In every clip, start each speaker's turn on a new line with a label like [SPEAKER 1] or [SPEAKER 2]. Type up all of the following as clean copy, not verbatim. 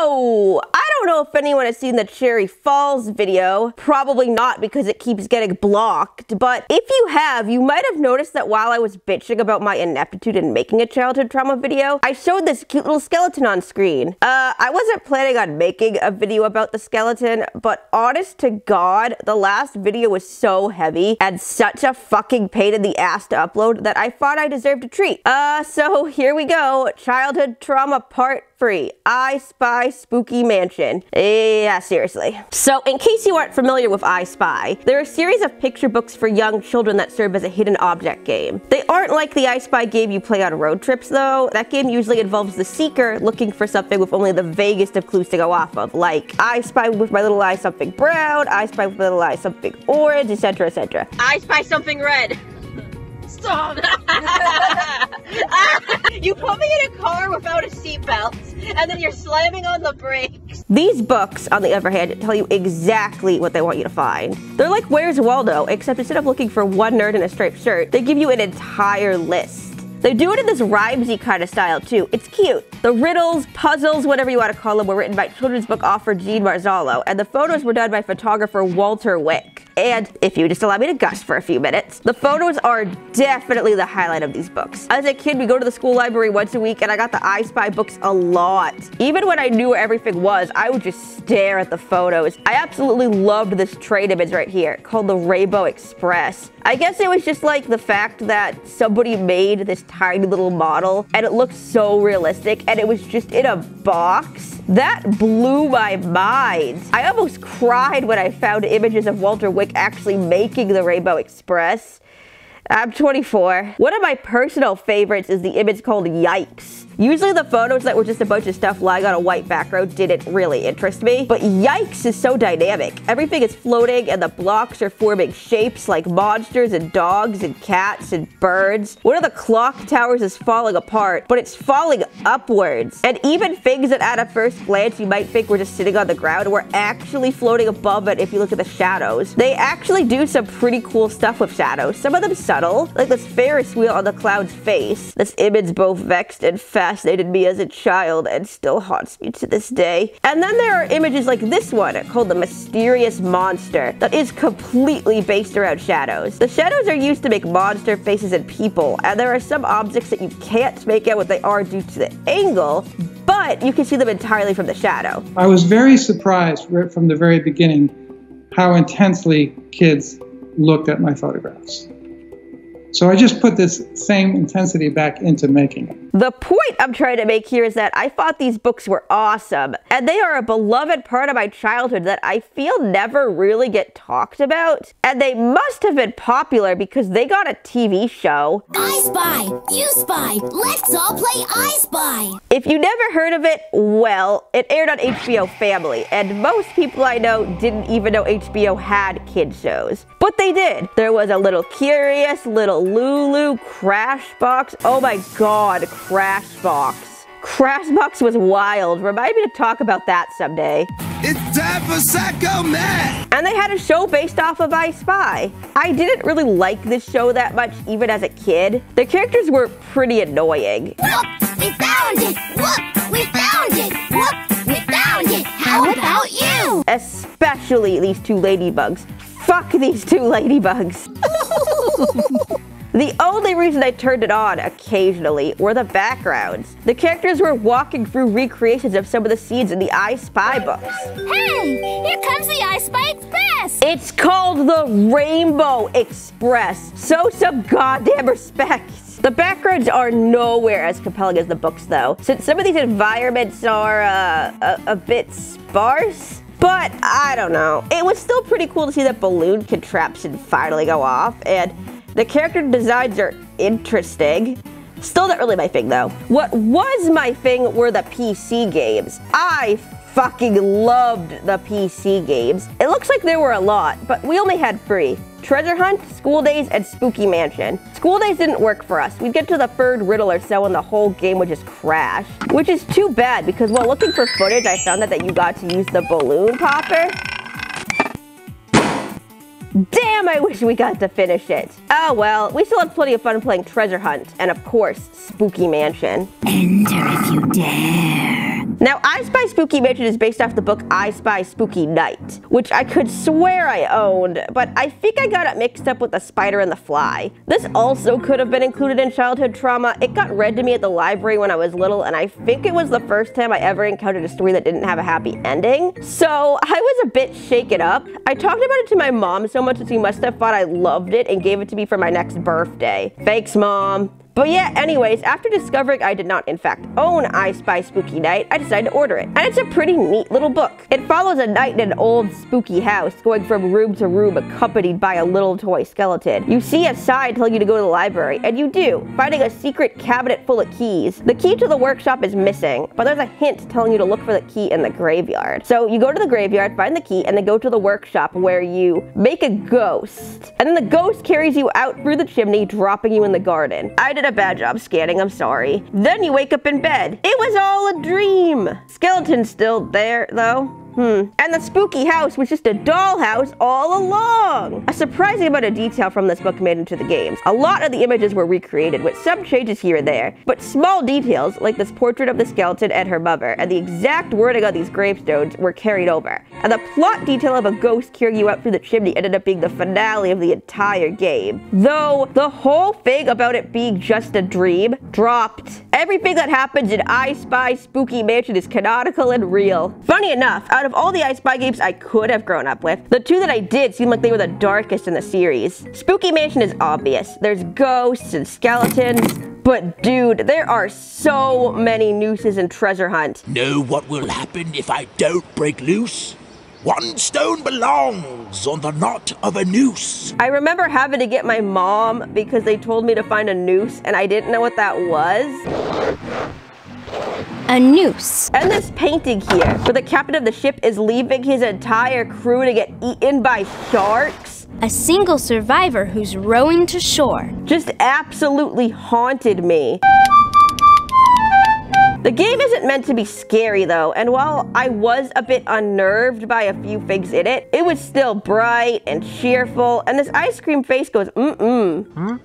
[SPEAKER 1] So, I don't know if anyone has seen the Cherry Falls video. Probably not because it keeps getting blocked. But if you have, you might have noticed that while I was bitching about my ineptitude in making a childhood trauma video, I showed this cute little skeleton on screen. I wasn't planning on making a video about the skeleton, but honest to God, the last video was so heavy and such a fucking pain in the ass to upload that I thought I deserved a treat. So here we go. Childhood trauma part 3. I Spy Spooky Mansion. Yeah, seriously. So, in case you aren't familiar with I Spy, they're a series of picture books for young children that serve as a hidden object game. They aren't like the I Spy game you play on road trips though. That game usually involves the seeker looking for something with only the vaguest of clues to go off of, like I spy with my little eye something brown, I spy with my little eye something orange, etc, etc.
[SPEAKER 2] I spy something red. Stop! You put me in a car without a seatbelt, and then you're slamming on the brakes.
[SPEAKER 1] These books, on the other hand, tell you exactly what they want you to find. They're like Where's Waldo, except instead of looking for one nerd in a striped shirt, they give you an entire list. They do it in this rhymesy kind of style too. It's cute. The riddles, puzzles, whatever you want to call them, were written by children's book author Gene Marzallo, and the photos were done by photographer Walter Wick. And if you just allow me to gush for a few minutes, the photos are definitely the highlight of these books. As a kid, we go to the school library once a week, and I got the I Spy books a lot. Even when I knew where everything was, I would just stare at the photos. I absolutely loved this train image right here, called the Rainbow Express. I guess it was just like the fact that somebody made this tiny little model, and it looked so realistic, and it was just in a box. That blew my mind. I almost cried when I found images of Walter Wick actually making the Rainbow Express. I'm 24. One of my personal favorites is the image called Yikes. Usually the photos that were just a bunch of stuff lying on a white background didn't really interest me, but Yikes is so dynamic. Everything is floating and the blocks are forming shapes like monsters and dogs and cats and birds. One of the clock towers is falling apart, but it's falling upwards. And even things that at a first glance you might think were just sitting on the ground were actually floating above it if you look at the shadows. They actually do some pretty cool stuff with shadows. Some of them subtle, like this Ferris wheel on the cloud's face. This image both vexed and fascinated me as a child and still haunts me to this day. And then there are images like this one called the Mysterious Monster that is completely based around shadows. The shadows are used to make monster faces and people, and there are some objects that you can't make out what they are due to the angle, but you can see them entirely from the shadow.
[SPEAKER 3] I was very surprised right from the very beginning how intensely kids looked at my photographs. So I just put this same intensity back into making it.
[SPEAKER 1] The point I'm trying to make here is that I thought these books were awesome, and they are a beloved part of my childhood that I feel never really get talked about. And they must have been popular because they got a TV show.
[SPEAKER 4] I Spy, you spy, let's all play I Spy.
[SPEAKER 1] If you never heard of it, well, it aired on HBO Family, and most people I know didn't even know HBO had kid shows. But they did. There was a Little Curious, Little Lulu, Crashbox. Oh my god, Crashbox. Crashbox was wild. Remind me to talk about that someday.
[SPEAKER 5] It's time for Psycho Math!
[SPEAKER 1] And they had a show based off of I Spy. I didn't really like this show that much, even as a kid. The characters were pretty annoying.
[SPEAKER 4] Whoop, we found it! Whoop, we found it! Whoop, we found it! How about you?
[SPEAKER 1] Especially these two ladybugs. Fuck these two ladybugs. The only reason I turned it on occasionally were the backgrounds. The characters were walking through recreations of some of the scenes in the I Spy books.
[SPEAKER 4] Hey, here comes the I Spy Express!
[SPEAKER 1] It's called the Rainbow Express, so some goddamn respect. The backgrounds are nowhere as compelling as the books though, since some of these environments are a bit sparse. But I don't know. It was still pretty cool to see that balloon contraption finally go off, and the character designs are interesting. Still not really my thing though. What was my thing were the PC games. I fucking loved the PC games. It looks like there were a lot, but we only had 3. Treasure Hunt, School Days, and Spooky Mansion. School Days didn't work for us. We'd get to the 3rd riddle or so and the whole game would just crash. Which is too bad because while looking for footage, I found out that you got to use the balloon popper. Damn, I wish we got to finish it. Oh well, we still had plenty of fun playing Treasure Hunt, and of course, Spooky Mansion.
[SPEAKER 4] Enter if you dare.
[SPEAKER 1] Now, I Spy Spooky Mansion is based off the book I Spy Spooky Night, which I could swear I owned, but I think I got it mixed up with The Spider and the Fly. This also could have been included in childhood trauma. It got read to me at the library when I was little, and I think it was the first time I ever encountered a story that didn't have a happy ending. So I was a bit shaken up. I talked about it to my mom so much that she must have thought I loved it and gave it to me for my next birthday. Thanks, Mom. But yeah, anyways, after discovering I did not in fact own I Spy Spooky Night, I decided to order it. And it's a pretty neat little book. It follows a night in an old spooky house, going from room to room accompanied by a little toy skeleton. You see a sign telling you to go to the library, and you do, finding a secret cabinet full of keys. The key to the workshop is missing, but there's a hint telling you to look for the key in the graveyard. So you go to the graveyard, find the key, and then go to the workshop where you make a ghost. And then the ghost carries you out through the chimney, dropping you in the garden. I did a bad job scanning, I'm sorry. Then you wake up in bed. It was all a dream. Skeleton's still there, though. And the spooky house was just a dollhouse all along. A surprising amount of detail from this book made into the games. A lot of the images were recreated with some changes here and there, but small details like this portrait of the skeleton and her mother and the exact wording on these gravestones were carried over. And the plot detail of a ghost carrying you out through the chimney ended up being the finale of the entire game. Though the whole thing about it being just a dream dropped. Everything that happens in I Spy Spooky Mansion is canonical and real. Funny enough, out of all the I Spy games I could have grown up with, the two that I did seem like they were the darkest in the series. Spooky Mansion is obvious. There's ghosts and skeletons, but dude, there are so many nooses in Treasure Hunt.
[SPEAKER 6] Know what will happen if I don't break loose? One stone belongs on the knot of a noose.
[SPEAKER 1] I remember having to get my mom because they told me to find a noose and I didn't know what that was.
[SPEAKER 4] A noose.
[SPEAKER 1] And this painting here, where the captain of the ship is leaving his entire crew to get eaten by sharks.
[SPEAKER 4] A single survivor who's rowing to shore.
[SPEAKER 1] Just absolutely haunted me. The game isn't meant to be scary though, and while I was a bit unnerved by a few things in it, it was still bright and cheerful, and this ice cream face goes I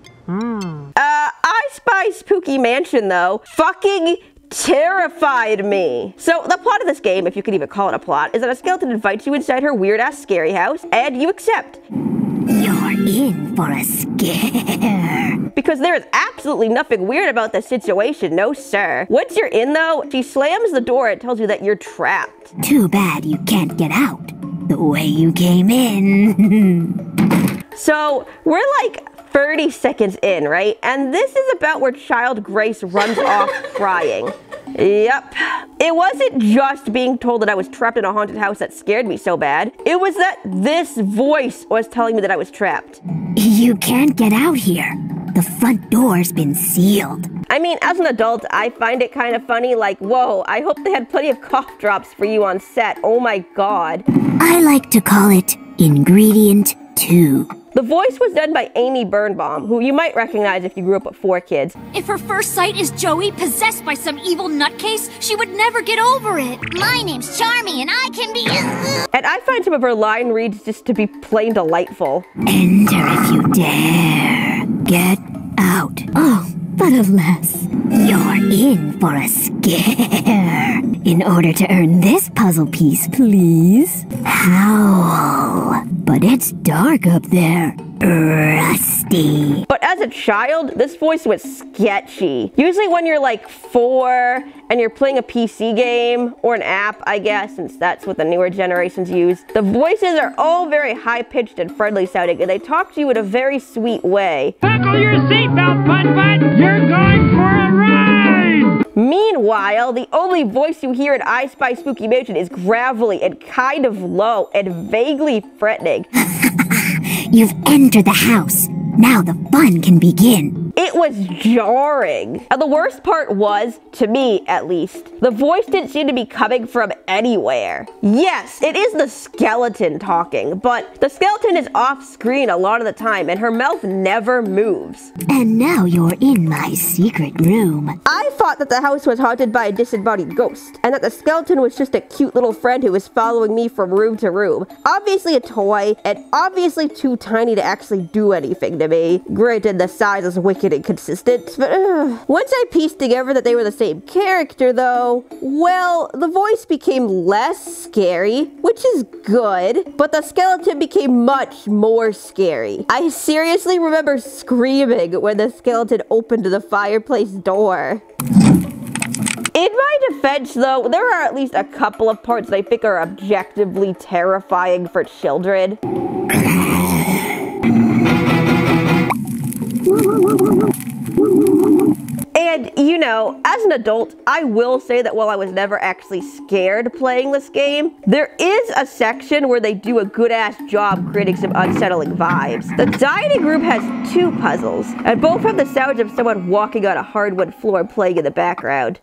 [SPEAKER 1] Spy Spooky Mansion though, fucking terrified me. So the plot of this game, if you could even call it a plot, is that a skeleton invites you inside her weird-ass scary house, and you accept.
[SPEAKER 4] You're in for a scare.
[SPEAKER 1] Because there is absolutely nothing weird about this situation, no sir. Once you're in though, she slams the door and tells you that you're trapped.
[SPEAKER 4] Too bad you can't get out the way you came in.
[SPEAKER 1] So we're like 30 seconds in, right? And this is about where Child Grace runs off crying. Yep. It wasn't just being told that I was trapped in a haunted house that scared me so bad. It was that this voice was telling me that I was trapped.
[SPEAKER 4] You can't get out here. The front door's been sealed.
[SPEAKER 1] I mean, as an adult, I find it kind of funny, like, whoa, I hope they had plenty of cough drops for you on set. Oh my god.
[SPEAKER 4] I like to call it Ingredient 2.
[SPEAKER 1] The voice was done by Amy Birnbaum, who you might recognize if you grew up with 4 kids.
[SPEAKER 7] If her first sight is Joey possessed by some evil nutcase, she would never get over it.
[SPEAKER 4] My name's Charmy and I can be...
[SPEAKER 1] And I find some of her line reads just to be plain delightful.
[SPEAKER 4] Enter if you dare. Get out. Oh, but alas, you're in for a scare. In order to earn this puzzle piece, please howl. But it's dark up there. Rusty.
[SPEAKER 1] But as a child, this voice was sketchy. Usually when you're like 4 and you're playing a PC game or an app, I guess, since that's what the newer generations use, the voices are all very high-pitched and friendly sounding, and they talk to you in a very sweet way.
[SPEAKER 8] Buckle your seatbelt, Bud. You're going for a ride!
[SPEAKER 1] Meanwhile, the only voice you hear in I Spy Spooky Mansion is gravelly and kind of low and vaguely threatening.
[SPEAKER 4] You've entered the house. Now the fun can begin.
[SPEAKER 1] It was jarring. And the worst part was, to me at least, the voice didn't seem to be coming from anywhere. Yes, it is the skeleton talking, but the skeleton is off screen a lot of the time and her mouth never moves.
[SPEAKER 4] And now you're in my secret room.
[SPEAKER 1] I thought that the house was haunted by a disembodied ghost, and that the skeleton was just a cute little friend who was following me from room to room. Obviously a toy, and obviously too tiny to actually do anything to me. Granted, the size is wicked getting consistent, but once I pieced together that they were the same character though, well, the voice became less scary, which is good, but the skeleton became much more scary. I seriously remember screaming when the skeleton opened the fireplace door. In my defense, though, there are at least a couple of parts that I think are objectively terrifying for children. And, you know, as an adult, I will say that while I was never actually scared playing this game, there is a section where they do a good-ass job creating some unsettling vibes. The dining room has 2 puzzles, and both have the sounds of someone walking on a hardwood floor playing in the background.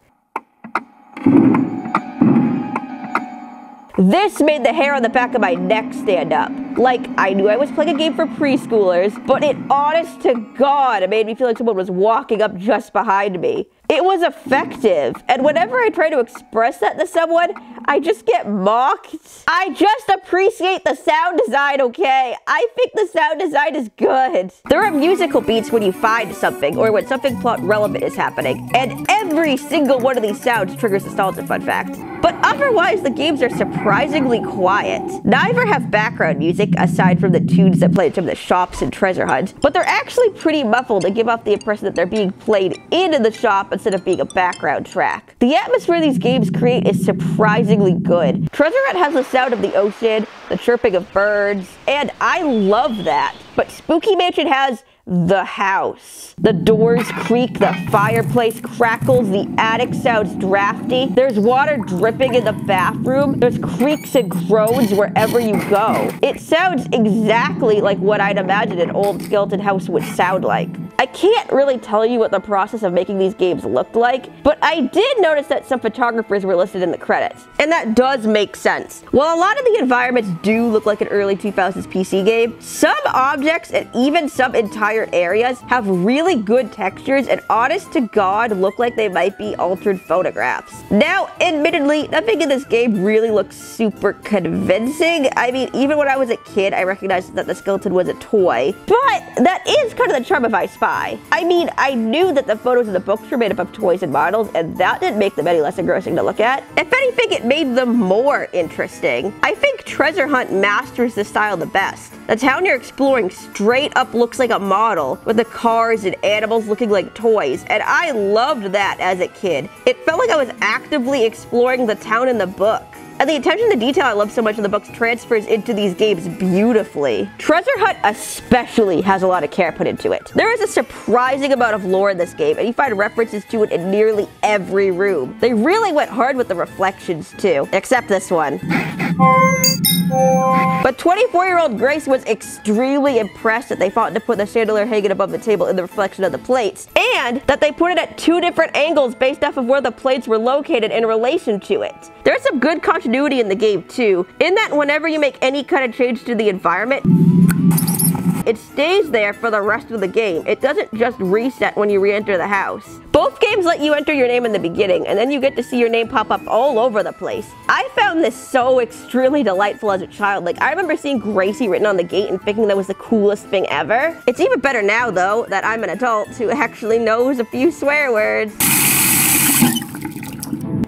[SPEAKER 1] This made the hair on the back of my neck stand up. Like, I knew I was playing a game for preschoolers, but it, honest to God, it made me feel like someone was walking up just behind me. It was effective, and whenever I try to express that to someone, I just get mocked. I just appreciate the sound design, okay? I think the sound design is good. There are musical beats when you find something, or when something plot relevant is happening, and every single one of these sounds triggers nostalgia, fun fact. But otherwise, the games are surprisingly quiet. Neither have background music, aside from the tunes that play in some of the shops and treasure hunts, but they're actually pretty muffled and give off the impression that they're being played in the shop instead of being a background track. The atmosphere these games create is surprisingly good. Treasure Hunt has the sound of the ocean, the chirping of birds, and I love that. But Spooky Mansion has the house. The doors creak, the fireplace crackles, the attic sounds drafty, there's water dripping in the bathroom, there's creaks and groans wherever you go. It sounds exactly like what I'd imagine an old skeleton house would sound like. I can't really tell you what the process of making these games looked like, but I did notice that some photographers were listed in the credits, and that does make sense. While a lot of the environments do look like an early 2000s PC game, some objects and even some entire areas have really good textures and honest to God look like they might be altered photographs. Now, admittedly, nothing in this game really looks super convincing. I mean, even when I was a kid, I recognized that the skeleton was a toy, but that is kind of the charm of I Spy. I mean, I knew that the photos in the books were made up of toys and models, and that didn't make them any less engrossing to look at. If anything, it made them more interesting. I think Treasure Hunt masters the style the best. The town you're exploring straight up looks like a model, with the cars and animals looking like toys, and I loved that as a kid. It felt like I was actively exploring the town in the book. And the attention to detail I love so much in the books transfers into these games beautifully. Treasure Hunt especially has a lot of care put into it. There is a surprising amount of lore in this game, and you find references to it in nearly every room. They really went hard with the reflections too, except this one. But 24-year-old Grace was extremely impressed that they thought to put the chandelier hanging above the table in the reflection of the plates, and that they put it at 2 different angles based off of where the plates were located in relation to it. There's some good continuity in the game too, in that whenever you make any kind of change to the environment, it stays there for the rest of the game. It doesn't just reset when you re-enter the house. Both games let you enter your name in the beginning, and then you get to see your name pop up all over the place. I found this so extremely delightful as a child. Like, I remember seeing Gracie written on the gate and thinking that was the coolest thing ever. It's even better now, though, that I'm an adult who actually knows a few swear words.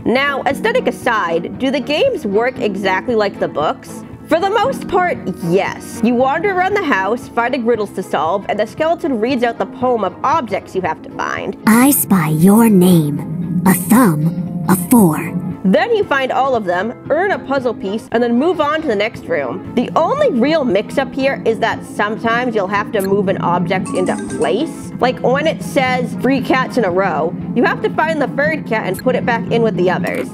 [SPEAKER 1] Now, aesthetic aside, do the games work exactly like the books? For the most part, yes. You wander around the house, finding riddles to solve, and the skeleton reads out the poem of objects you have to find.
[SPEAKER 4] I spy your name, a thumb, a 4.
[SPEAKER 1] Then you find all of them, earn a puzzle piece, and then move on to the next room. The only real mix-up here is that sometimes you'll have to move an object into place. Like when it says 3 cats in a row, you have to find the 3rd cat and put it back in with the others.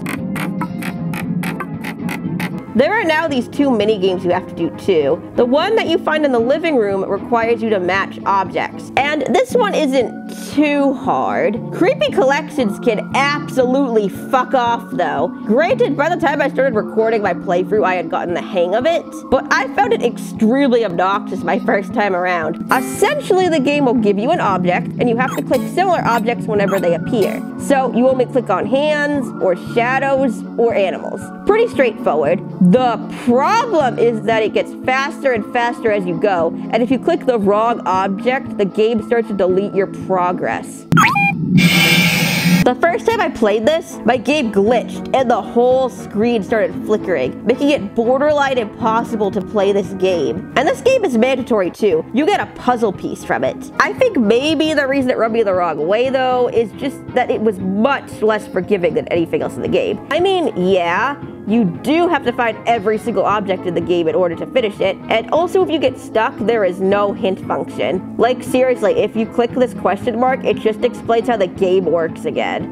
[SPEAKER 1] There are now these 2 mini-games you have to do too. The one that you find in the living room requires you to match objects. And this one isn't too hard. Creepy Collections can absolutely fuck off though. Granted, by the time I started recording my playthrough, I had gotten the hang of it, but I found it extremely obnoxious my first time around. Essentially, the game will give you an object, and you have to click similar objects whenever they appear. So you only click on hands, or shadows, or animals. Pretty straightforward. The problem is that it gets faster and faster as you go, and if you click the wrong object, the game starts to delete your progress. The first time I played this, my game glitched and the whole screen started flickering, making it borderline impossible to play this game. And this game is mandatory too. You get a puzzle piece from it. I think maybe the reason it rubbed me the wrong way though is just that it was much less forgiving than anything else in the game. I mean, yeah, you do have to find every single object in the game in order to finish it, and also if you get stuck, there is no hint function. Like seriously, if you click this question mark, it just explains how the game works again.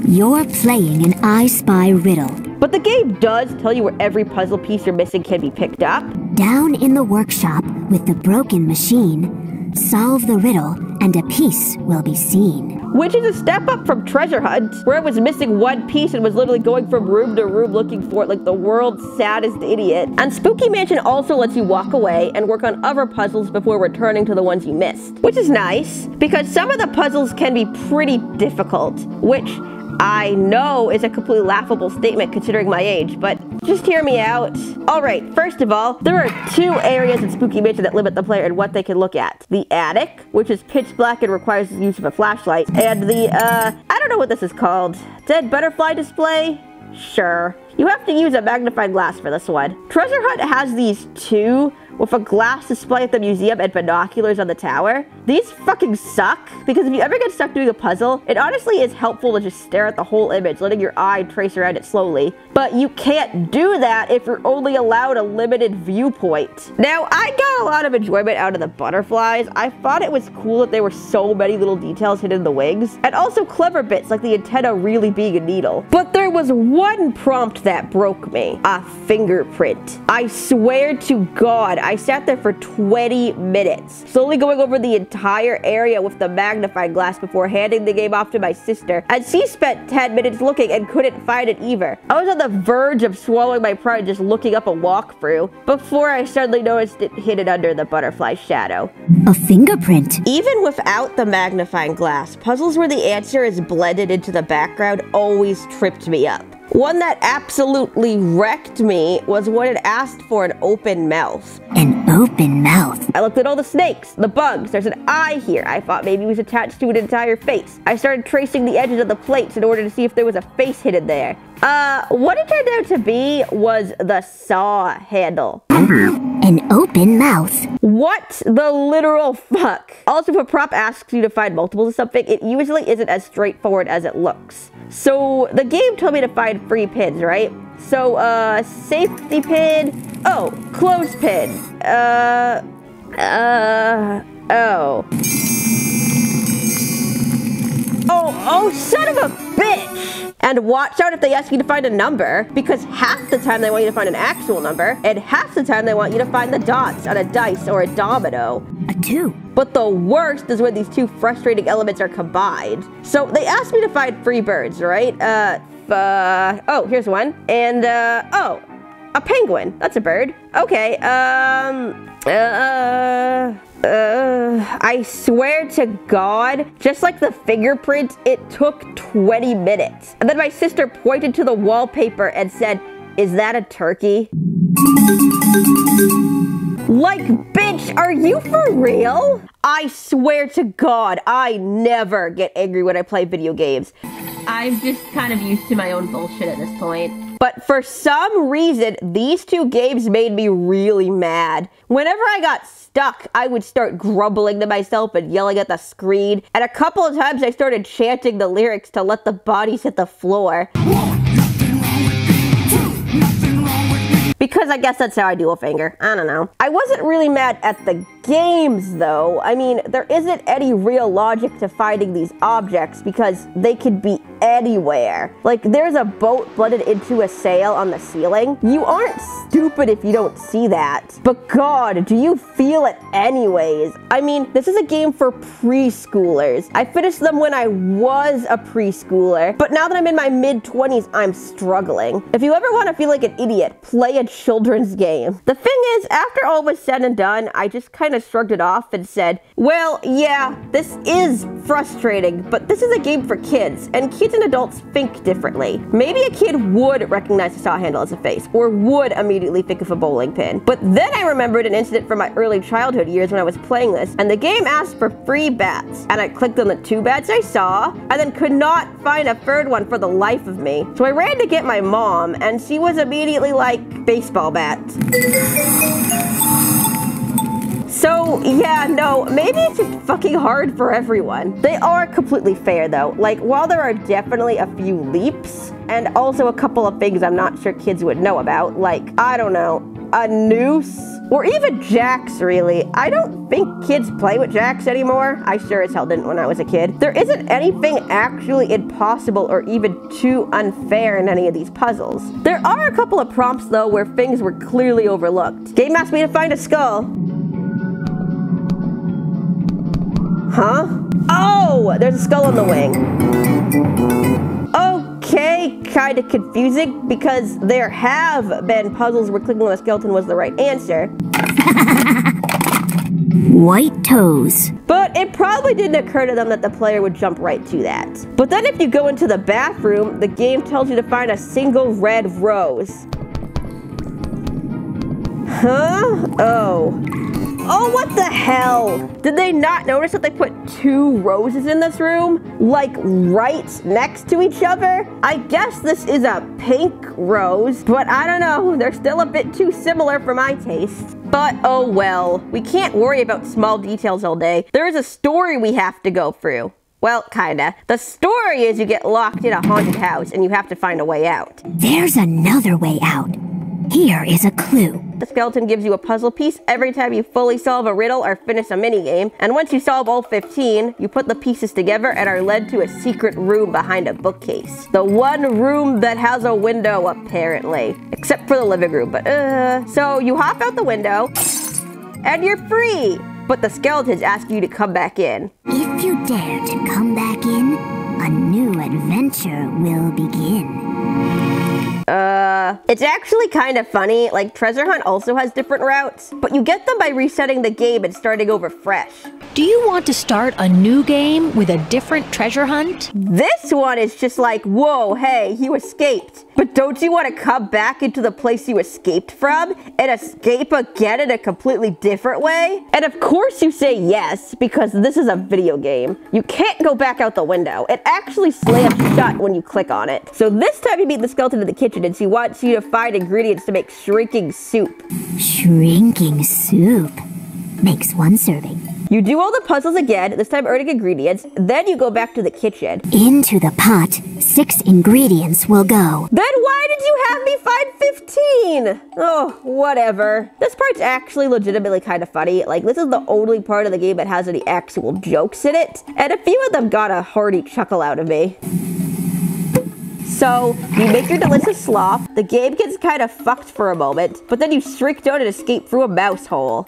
[SPEAKER 4] You're playing an I Spy riddle.
[SPEAKER 1] But the game does tell you where every puzzle piece you're missing can be picked up.
[SPEAKER 4] Down in the workshop with the broken machine, solve the riddle and a piece will be seen.
[SPEAKER 1] Which is a step up from Treasure Hunt, where I was missing one piece and was literally going from room to room looking for it like the world's saddest idiot. And Spooky Mansion also lets you walk away and work on other puzzles before returning to the ones you missed. Which is nice, because some of the puzzles can be pretty difficult, which I know is a completely laughable statement considering my age, but just hear me out. Alright, first of all, there are two areas in Spooky Mansion that limit the player in what they can look at. The attic, which is pitch black and requires the use of a flashlight, and the, I don't know what this is called. Dead butterfly display? Sure. You have to use a magnifying glass for this one. Treasure Hunt has these two, with a glass display at the museum and binoculars on the tower. These fucking suck, because if you ever get stuck doing a puzzle, it honestly is helpful to just stare at the whole image, letting your eye trace around it slowly. But you can't do that if you're only allowed a limited viewpoint. Now, I got a lot of enjoyment out of the butterflies. I thought it was cool that there were so many little details hidden in the wings, and also clever bits like the antenna really being a needle. But there was one prompt that broke me. A fingerprint. I swear to God, I sat there for 20 minutes, slowly going over the entire area with the magnifying glass before handing the game off to my sister, and she spent 10 minutes looking and couldn't find it either. I was on the verge of swallowing my pride just looking up a walkthrough before I suddenly noticed it hidden under the butterfly shadow.
[SPEAKER 4] A fingerprint.
[SPEAKER 1] Even without the magnifying glass, puzzles where the answer is blended into the background always tripped me up. One that absolutely wrecked me was when it asked for an open mouth.
[SPEAKER 4] An open mouth.
[SPEAKER 1] I looked at all the snakes, the bugs, there's an eye here. I thought maybe it was attached to an entire face. I started tracing the edges of the plates in order to see if there was a face hidden there. What it turned out to be was the saw handle.
[SPEAKER 4] An open mouth.
[SPEAKER 1] What the literal fuck? Also, if a prop asks you to find multiples of something, it usually isn't as straightforward as it looks. So the game told me to find 3 pins, right? So, safety pin. Oh, clothespin. Oh, son of a bitch! And watch out if they ask you to find a number, because half the time they want you to find an actual number, and half the time they want you to find the dots on a dice or a domino.
[SPEAKER 4] A 2.
[SPEAKER 1] But the worst is when these two frustrating elements are combined. So they asked me to find 3 birds, right? Oh, here's one. And, oh, a penguin. That's a bird. Okay, I swear to God, just like the fingerprint, it took 20 minutes. And then my sister pointed to the wallpaper and said, "Is that a turkey?" Like, bitch, are you for real? I swear to God, I never get angry when I play video games. I'm just kind of used to my own bullshit at this point. But for some reason, these 2 games made me really mad. Whenever I got stuck, I would start grumbling to myself and yelling at the screen. And a couple of times I started chanting the lyrics to let the bodies hit the floor. Because I guess that's how I dual finger. I don't know. I wasn't really mad at the games though. I mean, there isn't any real logic to finding these objects because they could be anywhere. Like, there's a boat blended into a sail on the ceiling. You aren't stupid if you don't see that. But God, do you feel it anyways? I mean, this is a game for preschoolers. I finished them when I was a preschooler, but now that I'm in my mid-20s, I'm struggling. If you ever want to feel like an idiot, play a children's game. The thing is, after all was said and done, I just kind of shrugged it off and said, well, yeah, this is frustrating, but this is a game for kids, and kids and adults think differently. Maybe a kid would recognize a saw handle as a face, or would immediately think of a bowling pin. But then I remembered an incident from my early childhood years when I was playing this, and the game asked for free bats, and I clicked on the 2 bats I saw, and then could not find a third one for the life of me. So I ran to get my mom, and she was immediately like, baseball bats. So, yeah, no, maybe it's just fucking hard for everyone. They are completely fair, though. Like, while there are definitely a few leaps, and also a couple of things I'm not sure kids would know about, like, I don't know, a noose, or even jacks, really. I don't think kids play with jacks anymore. I sure as hell didn't when I was a kid. There isn't anything actually impossible or even too unfair in any of these puzzles. There are a couple of prompts, though, where things were clearly overlooked. Game asked me to find a skull. Huh? Oh, there's a skull on the wing. Okay, kind of confusing because there have been puzzles where clicking on a skeleton was the right answer.
[SPEAKER 4] White toes.
[SPEAKER 1] But it probably didn't occur to them that the player would jump right to that. But then if you go into the bathroom, the game tells you to find a single red rose. Huh? Oh. Oh, what the hell? Did they not notice that they put 2 roses in this room? Like, right next to each other? I guess this is a pink rose, but I don't know. They're still a bit too similar for my taste. But oh well. We can't worry about small details all day. There is a story we have to go through. Well, kinda. The story is you get locked in a haunted house and you have to find a way out.
[SPEAKER 4] There's another way out. Here is a clue.
[SPEAKER 1] The skeleton gives you a puzzle piece every time you fully solve a riddle or finish a minigame, and once you solve all 15, you put the pieces together and are led to a secret room behind a bookcase. The one room that has a window, apparently. Except for the living room, but So you hop out the window, and you're free! But the skeletons ask you to come back in.
[SPEAKER 4] If you dare to come back in, a new adventure will begin.
[SPEAKER 1] It's actually kind of funny. Like, Treasure Hunt also has different routes, but you get them by resetting the game and starting over fresh.
[SPEAKER 9] Do you want to start a new game with a different treasure hunt?
[SPEAKER 1] This one is just like, whoa, hey, you escaped. But don't you want to come back into the place you escaped from and escape again in a completely different way? And of course you say yes, because this is a video game. You can't go back out the window. It actually slams shut when you click on it. So this time you meet the skeleton in the kitchen and she wants you to find ingredients to make shrinking soup.
[SPEAKER 4] Shrinking soup makes 1 serving.
[SPEAKER 1] You do all the puzzles again, this time earning ingredients, then you go back to the kitchen.
[SPEAKER 4] Into the pot, 6 ingredients will go.
[SPEAKER 1] Then why did you have me find 15? Oh, whatever. This part's actually legitimately kind of funny. Like, this is the only part of the game that has any actual jokes in it, and a few of them got a hearty chuckle out of me. So, you make your delicious slop, the game gets kind of fucked for a moment, but then you shrink down and escape through a mouse hole.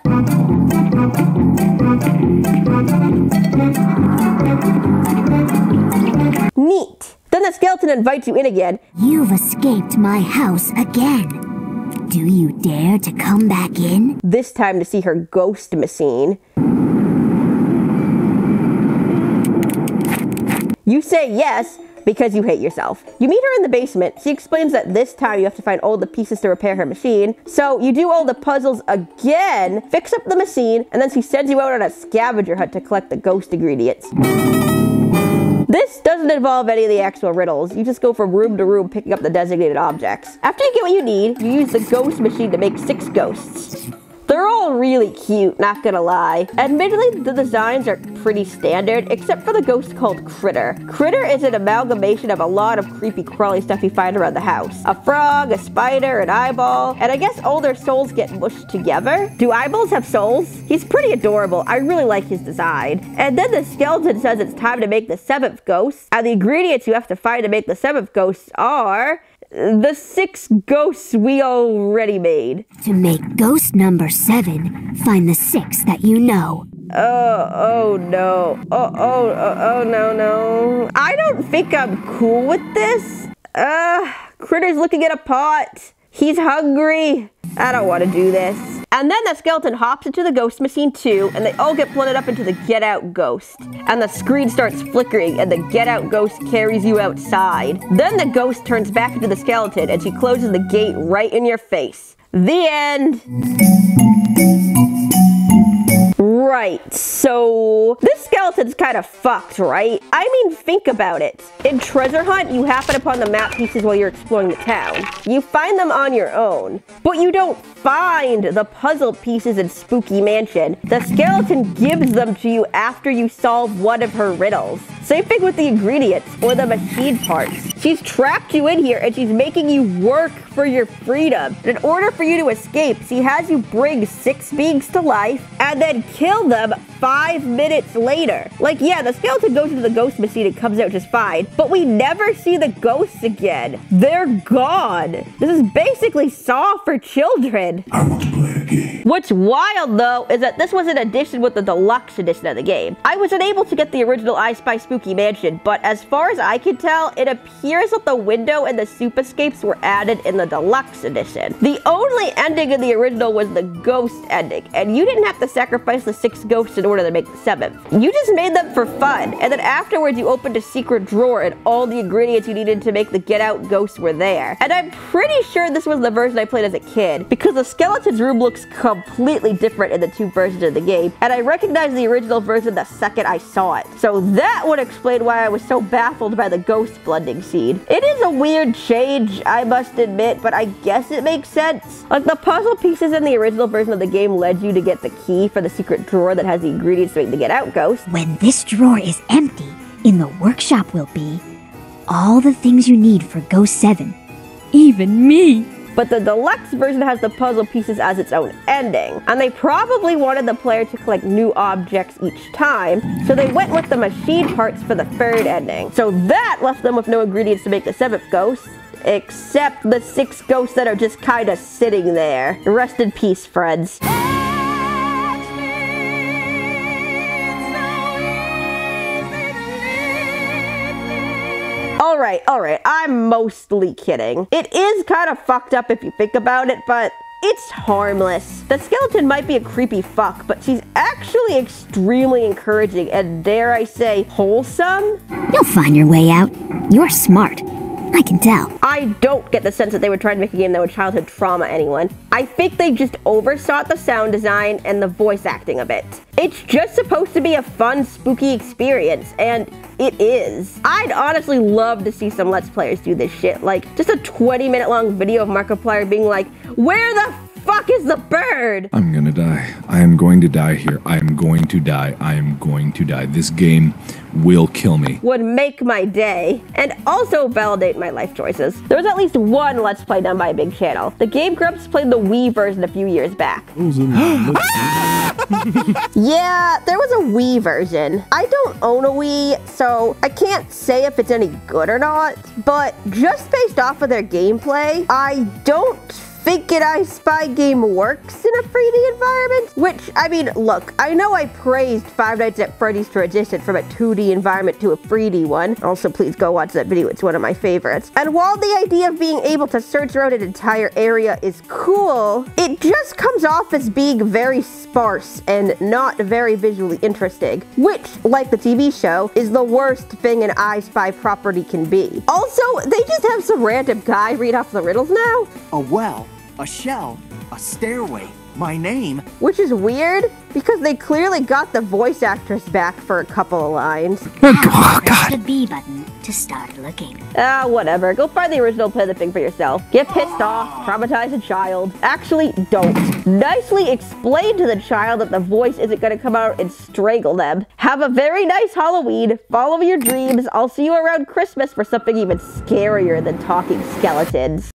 [SPEAKER 1] Neat. Then the skeleton invites you in again.
[SPEAKER 4] You've escaped my house again. Do you dare to come back in?
[SPEAKER 1] This time to see her ghost machine. You say yes, because you hate yourself. You meet her in the basement. She explains that this time you have to find all the pieces to repair her machine. So you do all the puzzles again, fix up the machine, and then she sends you out on a scavenger hunt to collect the ghost ingredients. This doesn't involve any of the actual riddles. You just go from room to room picking up the designated objects. After you get what you need, you use the ghost machine to make 6 ghosts. They're all really cute, not gonna lie. Admittedly, the designs are pretty standard, except for the ghost called Critter. Critter is an amalgamation of a lot of creepy crawly stuff you find around the house. A frog, a spider, an eyeball, and I guess all their souls get mushed together. Do eyeballs have souls? He's pretty adorable. I really like his design. And then the skeleton says it's time to make the 7th ghost, and the ingredients you have to find to make the 7th ghost are The 6 ghosts we already made.
[SPEAKER 4] To make ghost number 7, find the 6 that you know.
[SPEAKER 1] Oh no. Oh no. I don't think I'm cool with this. Critter's looking at a pot. He's hungry. I don't want to do this. And then the skeleton hops into the ghost machine too, and they all get flooded up into the Get Out ghost. And the screen starts flickering, and the Get Out ghost carries you outside. Then the ghost turns back into the skeleton, and she closes the gate right in your face. The end. Right, so this skeleton's kind of fucked, right? I mean, think about it. In Treasure Hunt, you happen upon the map pieces while you're exploring the town. You find them on your own, but you don't find the puzzle pieces in Spooky Mansion. The skeleton gives them to you after you solve one of her riddles. Same thing with the ingredients or the machine parts. She's trapped you in here and she's making you work for your freedom. In order for you to escape, she has you bring 6 beings to life and then kill them 5 minutes later. Like, yeah, the skeleton goes into the ghost machine and comes out just fine, but we never see the ghosts again. They're gone. This is basically Saw for children.
[SPEAKER 5] I want to play a game.
[SPEAKER 1] What's wild, though, is that this was an edition with the deluxe edition of the game. I was unable to get the original I Spy Spooky Mansion, but as far as I can tell, it appears that the window and the soup escapes were added in the deluxe edition. The only ending in the original was the ghost ending, and you didn't have to sacrifice the 6 ghosts in order to make the 7th. You just made them for fun, and then afterwards you opened a secret drawer and all the ingredients you needed to make the Get Out ghosts were there. And I'm pretty sure this was the version I played as a kid, because the skeleton's room looks completely different in the 2 versions of the game, and I recognized the original version the second I saw it. So that would explain why I was so baffled by the ghost blending scene. It is a weird change, I must admit, but I guess it makes sense. Like, the puzzle pieces in the original version of the game led you to get the key for the secret drawer that has the ingredients to make the Get Out ghost.
[SPEAKER 4] When this drawer is empty, in the workshop will be all the things you need for Ghost 7. Even me.
[SPEAKER 1] But the deluxe version has the puzzle pieces as its own ending, and they probably wanted the player to collect new objects each time, so they went with the machine parts for the 3rd ending. So that left them with no ingredients to make the 7th ghost, except the 6 ghosts that are just kinda sitting there. Rest in peace, friends. Alright, I'm mostly kidding. It is kind of fucked up if you think about it, but it's harmless. The skeleton might be a creepy fuck, but she's actually extremely encouraging and, dare I say, wholesome?
[SPEAKER 4] You'll find your way out. You're smart. I can tell.
[SPEAKER 1] I don't get the sense that they were trying to make a game that would childhood trauma anyone. I think they just overshot the sound design and the voice acting a bit. It's just supposed to be a fun, spooky experience, and it is. I'd honestly love to see some Let's Players do this shit, like just a 20-minute long video of Markiplier being like, "Where the fuck is the bird?"
[SPEAKER 10] I'm gonna die. I am going to die here. I am going to die. I am going to die. This game will kill me.
[SPEAKER 1] Would make my day, and also validate my life choices. There was at least one Let's Play done by a big channel. The Game Grumps played the Wii version a few years back. Yeah, there was a Wii version. I don't own a Wii, so I can't say if it's any good or not, but just based off of their gameplay, I don't think an I Spy game works in a 3D environment, which, I mean, look, I know I praised Five Nights at Freddy's transition from a 2D environment to a 3D one. Also, please go watch that video, it's one of my favorites. And while the idea of being able to search around an entire area is cool, it just comes off as being very sparse and not very visually interesting, which, like the TV show, is the worst thing an I Spy property can be. Also, they just have some random guy read off the riddles now.
[SPEAKER 11] A well, a shell, a stairway, my name.
[SPEAKER 1] Which is weird, because they clearly got the voice actress back for a couple of lines.
[SPEAKER 4] Oh, God. Press the B button to start looking.
[SPEAKER 1] Whatever. Go find the original, play the thing for yourself. Get pissed off, traumatize a child. Actually, don't. Nicely explain to the child that the voice isn't going to come out and strangle them. Have a very nice Halloween. Follow your dreams. I'll see you around Christmas for something even scarier than talking skeletons.